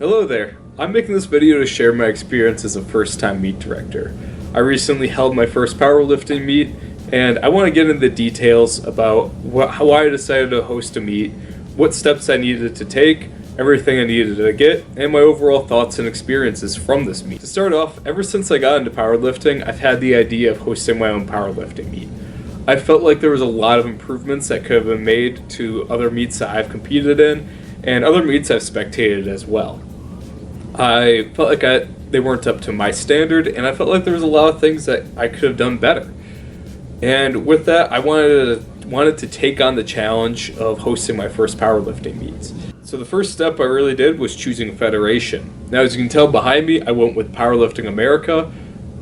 Hello there. I'm making this video to share my experience as a first-time meet director. I recently held my first powerlifting meet, and I want to get into the details about how I decided to host a meet, what steps I needed to take, everything I needed to get, and my overall thoughts and experiences from this meet. To start off, ever since I got into powerlifting, I've had the idea of hosting my own powerlifting meet. I felt like there was a lot of improvements that could have been made to other meets that I've competed in, and other meets I've spectated as well. I felt like they weren't up to my standard, and I felt like there was a lot of things that I could have done better. And with that, I wanted to take on the challenge of hosting my first powerlifting meets. So the first step I really did was choosing a federation. Now, as you can tell behind me, I went with Powerlifting America.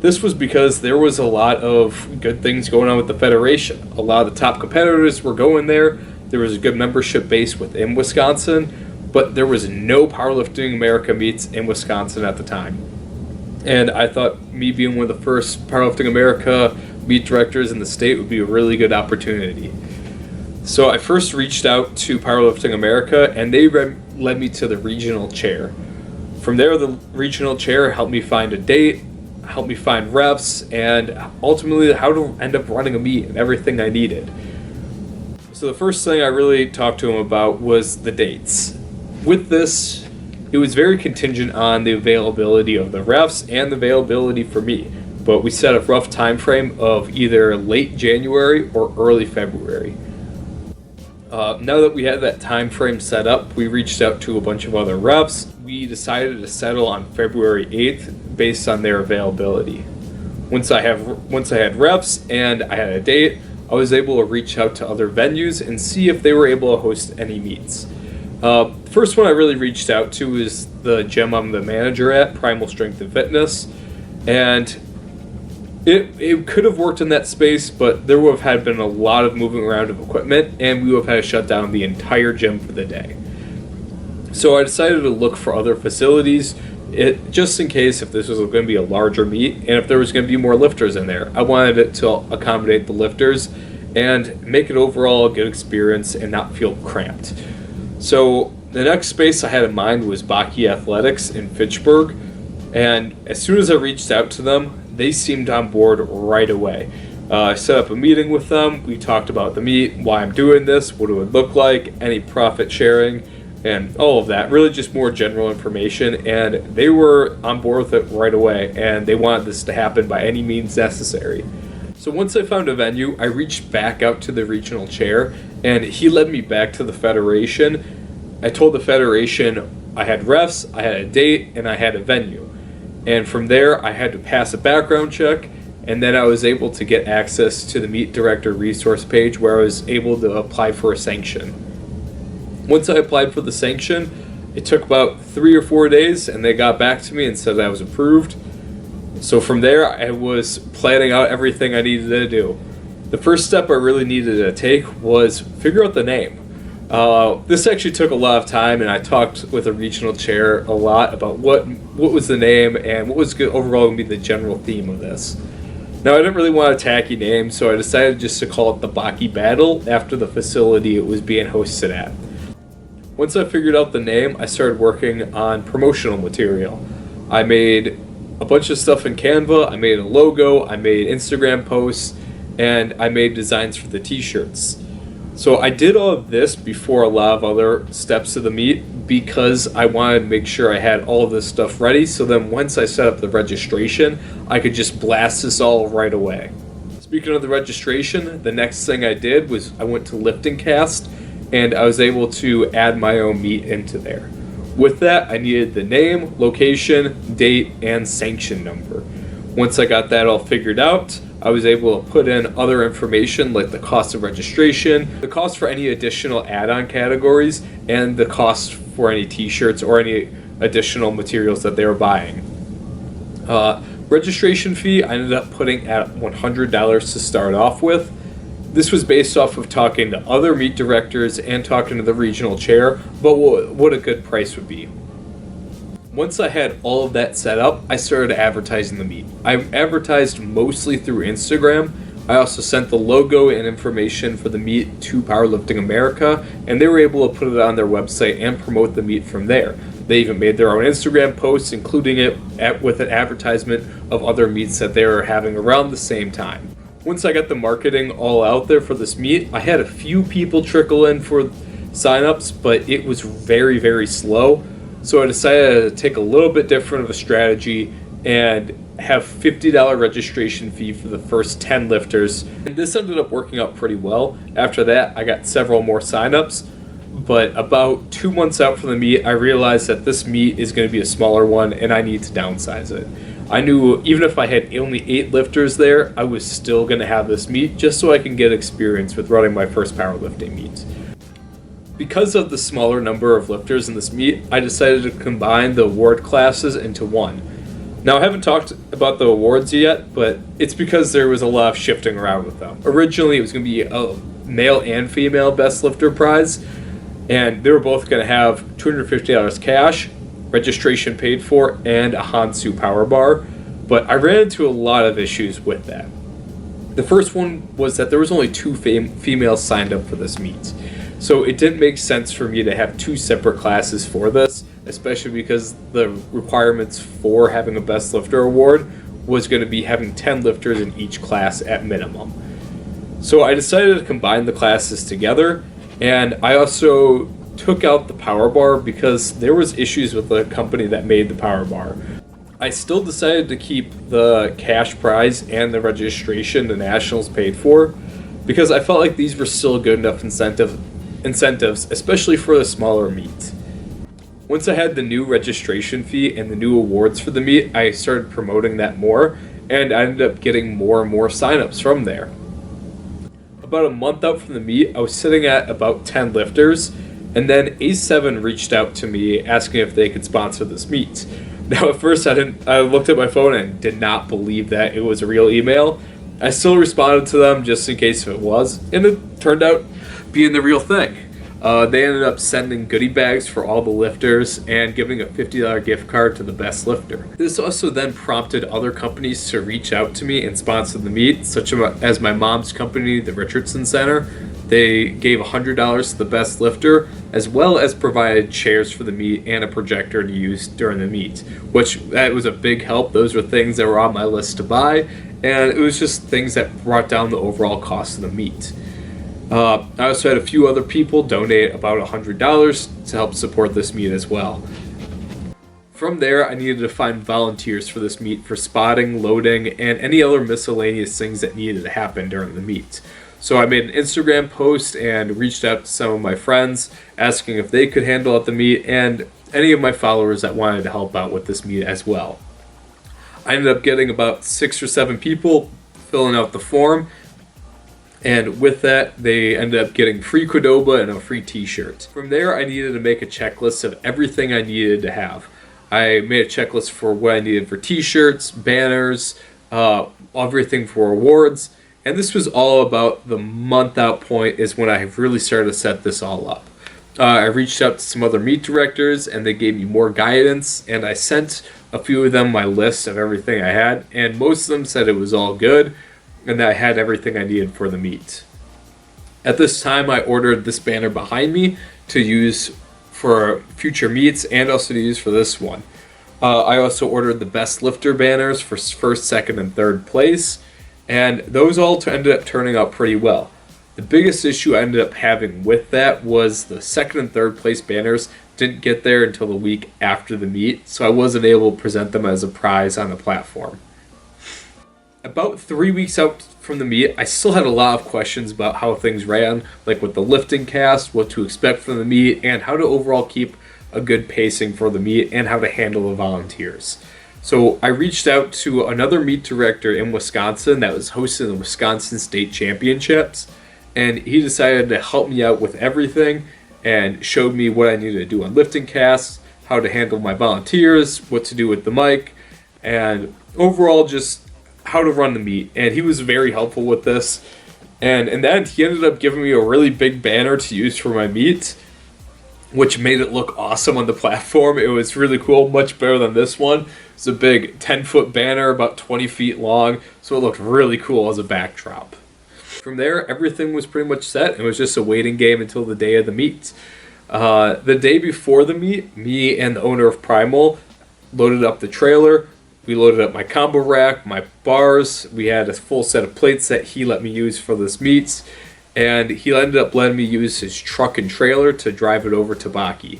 This was because there was a lot of good things going on with the federation. A lot of the top competitors were going there. There was a good membership base within Wisconsin, but there was no Powerlifting America meets in Wisconsin at the time. And I thought me being one of the first Powerlifting America meet directors in the state would be a really good opportunity. So I first reached out to Powerlifting America, and they led me to the regional chair. From there, the regional chair helped me find a date, helped me find reps, and ultimately how to end up running a meet and everything I needed. So the first thing I really talked to him about was the dates. With this, it was very contingent on the availability of the refs and the availability for me, but we set a rough time frame of either late January or early February. Now that we had that time frame set up, we reached out to a bunch of other refs. We decided to settle on February 8th based on their availability. Once I had refs and I had a date, I was able to reach out to other venues and see if they were able to host any meets. First one I really reached out to is the gym I'm the manager at, Primal Strength and Fitness, and it could have worked in that space, but there would have been a lot of moving around of equipment, and we would have had to shut down the entire gym for the day. So I decided to look for other facilities, just in case if this was going to be a larger meet, and if there was going to be more lifters in there. I wanted it to accommodate the lifters and make it overall a good experience and not feel cramped. So the next space I had in mind was Baki Athletics in Fitchburg, and as soon as I reached out to them, they seemed on board right away. I set up a meeting with them. We talked about the meet, why I'm doing this, what it would look like, any profit sharing, and all of that. Really just more general information, and they were on board with it right away, and they wanted this to happen by any means necessary. So once I found a venue, I reached back out to the regional chair, and he led me back to the federation. I told the federation I had refs, I had a date, and I had a venue. And from there, I had to pass a background check, and then I was able to get access to the Meet Director resource page where I was able to apply for a sanction. Once I applied for the sanction, it took about 3 or 4 days, and they got back to me and said I was approved. So from there, I was planning out everything I needed to do. The first step I really needed to take was figure out the name. This actually took a lot of time, and I talked with a regional chair a lot about what was the name and what was overall going to be the general theme of this. Now, I didn't really want a tacky name, so I decided just to call it the Baki Battle after the facility it was being hosted at. Once I figured out the name, I started working on promotional material. I made a bunch of stuff in Canva, I made a logo, I made Instagram posts, and I made designs for the t-shirts. So I did all of this before a lot of other steps of the meet because I wanted to make sure I had all of this stuff ready, so then once I set up the registration, I could just blast this all right away. Speaking of the registration, the next thing I did was I went to Lifting Cast, and I was able to add my own meet into there. With that, I needed the name, location, date, and sanction number. Once I got that all figured out, I was able to put in other information like the cost of registration, the cost for any additional add-on categories, and the cost for any t-shirts or any additional materials that they were buying. Registration fee I ended up putting at $100 to start off with. This was based off of talking to other meet directors and talking to the regional chair about what a good price would be. Once I had all of that set up, I started advertising the meet. I advertised mostly through Instagram. I also sent the logo and information for the meet to Powerlifting America, and they were able to put it on their website and promote the meet from there. They even made their own Instagram posts, including it with an advertisement of other meets that they were having around the same time. Once I got the marketing all out there for this meet, I had a few people trickle in for signups, but it was very, very slow. So I decided to take a little bit different of a strategy and have $50 registration fee for the first 10 lifters. And this ended up working out pretty well. After that, I got several more signups. But about 2 months out from the meet, I realized that this meet is going to be a smaller one and I need to downsize it. I knew even if I had only 8 lifters there, I was still going to have this meet just so I can get experience with running my first powerlifting meet. Because of the smaller number of lifters in this meet, I decided to combine the award classes into one. Now, I haven't talked about the awards yet, but it's because there was a lot of shifting around with them. Originally, it was going to be a male and female best lifter prize, and they were both going to have $250 cash, registration paid for, and a Hansu power bar, but I ran into a lot of issues with that. The first one was that there was only 2 females signed up for this meet, so it didn't make sense for me to have 2 separate classes for this, especially because the requirements for having a best lifter award was going to be having 10 lifters in each class at minimum. So I decided to combine the classes together, and I also took out the power bar because there was issues with the company that made the power bar. I still decided to keep the cash prize and the registration the nationals paid for because I felt like these were still good enough incentives, especially for the smaller meets. Once I had the new registration fee and the new awards for the meet, I started promoting that more, and I ended up getting more and more signups from there. About a month out from the meet, I was sitting at about 10 lifters, and then A7 reached out to me asking if they could sponsor this meet. Now, at first, I looked at my phone and did not believe that it was a real email. I still responded to them just in case if it was, and it turned out being the real thing. They ended up sending goodie bags for all the lifters and giving a $50 gift card to the best lifter. This also then prompted other companies to reach out to me and sponsor the meet, such as my mom's company, the Richardson Center. They gave $100 to the best lifter, as well as provided chairs for the meet and a projector to use during the meet, which that was a big help. Those were things that were on my list to buy, and it was just things that brought down the overall cost of the meet. I also had a few other people donate about $100 to help support this meet as well. From there, I needed to find volunteers for this meet for spotting, loading, and any other miscellaneous things that needed to happen during the meet. So I made an Instagram post and reached out to some of my friends asking if they could handle out the meet and any of my followers that wanted to help out with this meet as well. I ended up getting about 6 or 7 people filling out the form, and with that, they ended up getting free Qdoba and a free t-shirt. From there, I needed to make a checklist of everything I needed to have. I made a checklist for what I needed for t-shirts, banners, everything for awards, and this was all about the month out point is when I really started to set this all up. I reached out to some other meet directors, and they gave me more guidance, and I sent a few of them my list of everything I had, and most of them said it was all good, and that I had everything I needed for the meet. At this time, I ordered this banner behind me to use for future meets and also to use for this one. I also ordered the best lifter banners for first, second, and third place, and those all ended up turning out pretty well. The biggest issue I ended up having with that was the second and third place banners didn't get there until the week after the meet, so I wasn't able to present them as a prize on the platform. About 3 weeks out from the meet, I still had a lot of questions about how things ran, like with the lifting cast, what to expect from the meet, and how to overall keep a good pacing for the meet, and how to handle the volunteers. So I reached out to another meet director in Wisconsin that was hosting the Wisconsin State Championships, and he decided to help me out with everything and showed me what I needed to do on lifting casts, how to handle my volunteers, what to do with the mic, and overall just how to run the meet. And he was very helpful with this, and in the end he ended up giving me a really big banner to use for my meet, which made it look awesome on the platform. It was really cool, much better than this one. It's a big 10-foot banner about 20 feet long, so it looked really cool as a backdrop. From there, everything was pretty much set. It was just a waiting game until the day of the meet. The day before the meet, me and the owner of Primal loaded up the trailer. We loaded up my combo rack, my bars. We had a full set of plates that he let me use for this meet. And he ended up letting me use his truck and trailer to drive it over to Baki.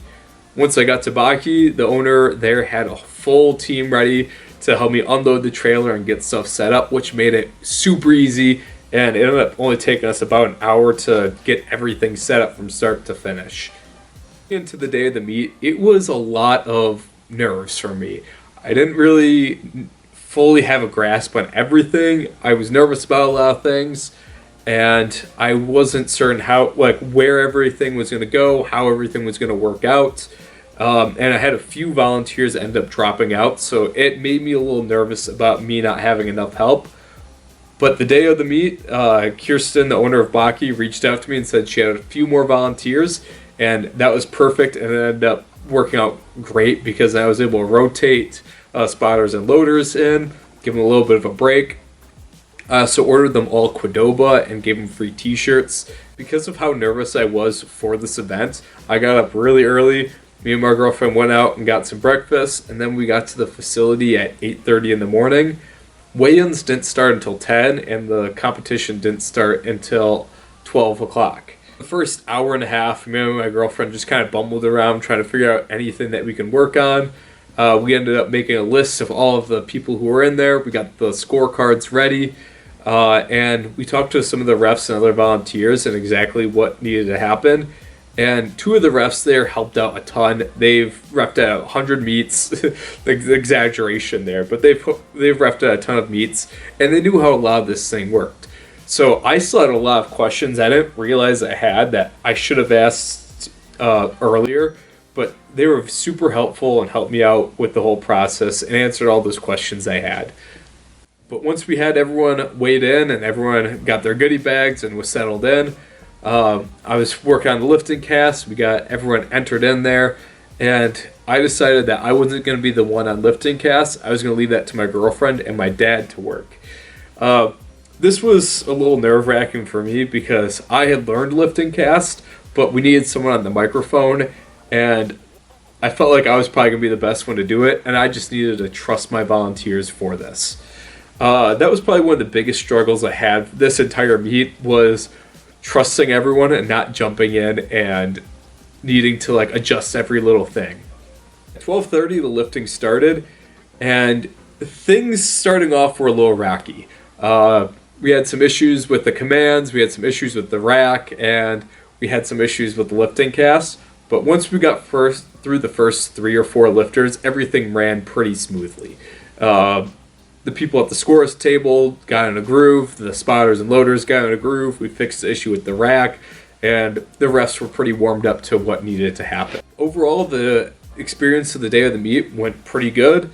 Once I got to Baki, the owner there had a full team ready to help me unload the trailer and get stuff set up, which made it super easy. And it ended up only taking us about an hour to get everything set up from start to finish. Into the day of the meet, it was a lot of nerves for me. I didn't really fully have a grasp on everything. I was nervous about a lot of things, and I wasn't certain where everything was going to go, how everything was going to work out. And I had a few volunteers end up dropping out, so it made me a little nervous about me not having enough help. But the day of the meet, Kirsten, the owner of Baki, reached out to me and said she had a few more volunteers, and that was perfect, and it ended up working out great because I was able to rotate spotters and loaders in, give them a little bit of a break. I also ordered them all Qdoba and gave them free t-shirts. Because of how nervous I was for this event, I got up really early. Me and my girlfriend went out and got some breakfast, and then we got to the facility at 8:30 in the morning. Weigh-ins didn't start until 10, and the competition didn't start until 12 o'clock. The first hour and a half, me and my girlfriend just kind of bumbled around trying to figure out anything that we can work on. We ended up making a list of all of the people who were in there. We got the scorecards ready, and we talked to some of the refs and other volunteers and exactly what needed to happen. And two of the refs there helped out a ton. They've refed at 100 meets, exaggeration there, but they've refed at a ton of meets, and they knew how a lot of this thing worked. So I still had a lot of questions I didn't realize I had that I should have asked earlier, but they were super helpful and helped me out with the whole process and answered all those questions I had. But once we had everyone weighed in and everyone got their goodie bags and was settled in, I was working on the lifting cast. We got everyone entered in there, and I decided that I wasn't going to be the one on lifting cast. I was going to leave that to my girlfriend and my dad to work. This was a little nerve-wracking for me because I had learned lifting cast, but we needed someone on the microphone, and I felt like I was probably going to be the best one to do it, and I just needed to trust my volunteers for this. That was probably one of the biggest struggles I had this entire meet, was trusting everyone and not jumping in and needing to adjust every little thing. At 12:30 the lifting started, and things starting off were a little rocky. We had some issues with the commands, we had some issues with the rack, and we had some issues with the lifting cast. But once we got through the first 3 or 4 lifters, everything ran pretty smoothly. The people at the scores table got in a groove, the spotters and loaders got in a groove, we fixed the issue with the rack, and the refs were pretty warmed up to what needed to happen. Overall, the experience of the day of the meet went pretty good.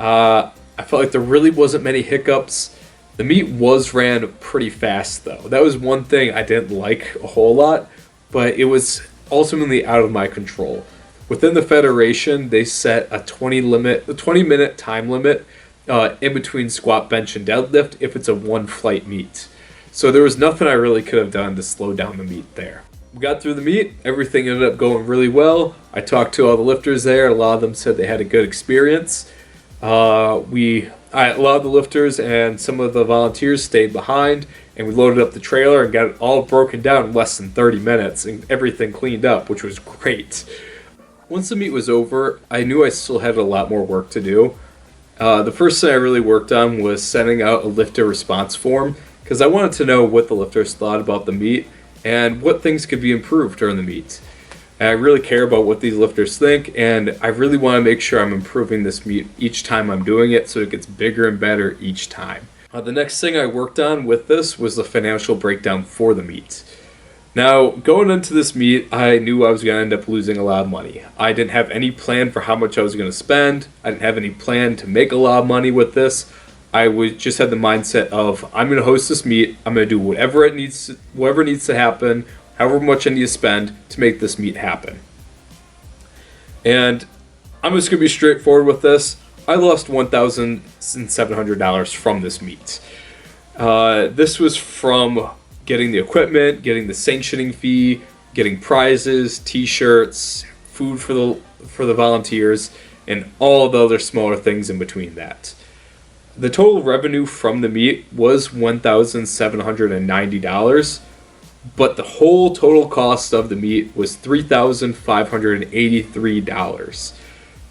I felt like there really wasn't many hiccups. The meet was ran pretty fast, though. That was one thing I didn't like a whole lot, but it was ultimately out of my control. Within the federation, they set a 20-minute time limit in between squat, bench, and deadlift if it's a one-flight meet. So there was nothing I really could have done to slow down the meet there. We got through the meet, everything ended up going really well. I talked to all the lifters there, a lot of them said they had a good experience. A lot of the lifters and some of the volunteers stayed behind, and we loaded up the trailer and got it all broken down in less than 30 minutes and everything cleaned up, which was great. Once the meet was over, I knew I still had a lot more work to do. The first thing I really worked on was sending out a lifter response form, because I wanted to know what the lifters thought about the meet and what things could be improved during the meet. And I really care about what these lifters think, and I really want to make sure I'm improving this meet each time I'm doing it so it gets bigger and better each time. The next thing I worked on with this was the financial breakdown for the meet. Now, going into this meet, I knew I was going to end up losing a lot of money. I didn't have any plan for how much I was going to spend. I didn't have any plan to make a lot of money with this. I just had the mindset of, I'm going to host this meet. I'm going to do whatever needs to happen, however much I need to spend to make this meet happen. And I'm just going to be straightforward with this. I lost $1,700 from this meet. This was from getting the equipment, getting the sanctioning fee, getting prizes, t-shirts, food for the volunteers, and all the other smaller things in between that. The total revenue from the meet was $1,790, but the whole total cost of the meet was $3,583.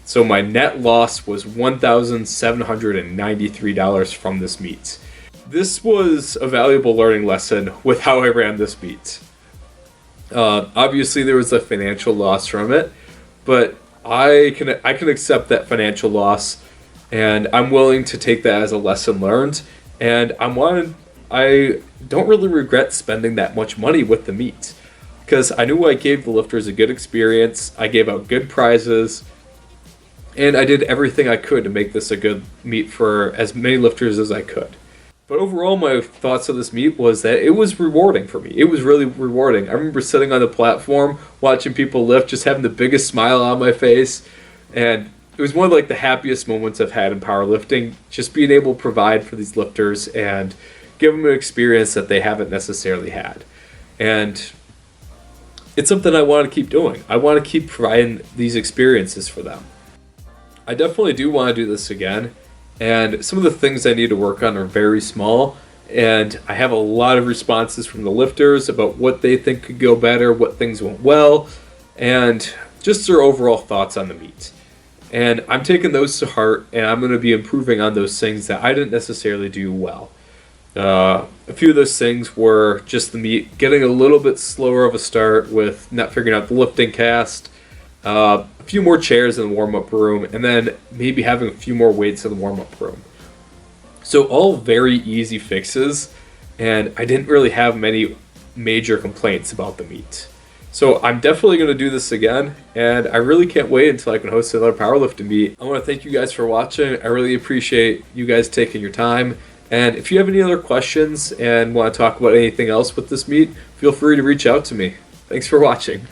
So my net loss was $1,793 from this meet. This was a valuable learning lesson with how I ran this meet. Obviously, there was a financial loss from it, but I can accept that financial loss, and I'm willing to take that as a lesson learned. And I don't really regret spending that much money with the meet, because I knew I gave the lifters a good experience. I gave out good prizes, and I did everything I could to make this a good meet for as many lifters as I could. But overall, my thoughts of this meet was that it was rewarding for me. It was really rewarding. I remember sitting on the platform, watching people lift, just having the biggest smile on my face. And it was one of the happiest moments I've had in powerlifting, just being able to provide for these lifters and give them an experience that they haven't necessarily had. And it's something I want to keep doing. I want to keep providing these experiences for them. I definitely do want to do this again. And some of the things I need to work on are very small, and I have a lot of responses from the lifters about what they think could go better, what things went well, and just their overall thoughts on the meet. And I'm taking those to heart, and I'm going to be improving on those things that I didn't necessarily do well. A few of those things were just the meet getting a little bit slower of a start with not figuring out the lifting cast, a few more chairs in the warm-up room, and then maybe having a few more weights in the warm-up room. So all very easy fixes, and I didn't really have many major complaints about the meet. So I'm definitely going to do this again, and I really can't wait until I can host another powerlifting meet. I want to thank you guys for watching. I really appreciate you guys taking your time. And if you have any other questions and want to talk about anything else with this meet, feel free to reach out to me. Thanks for watching.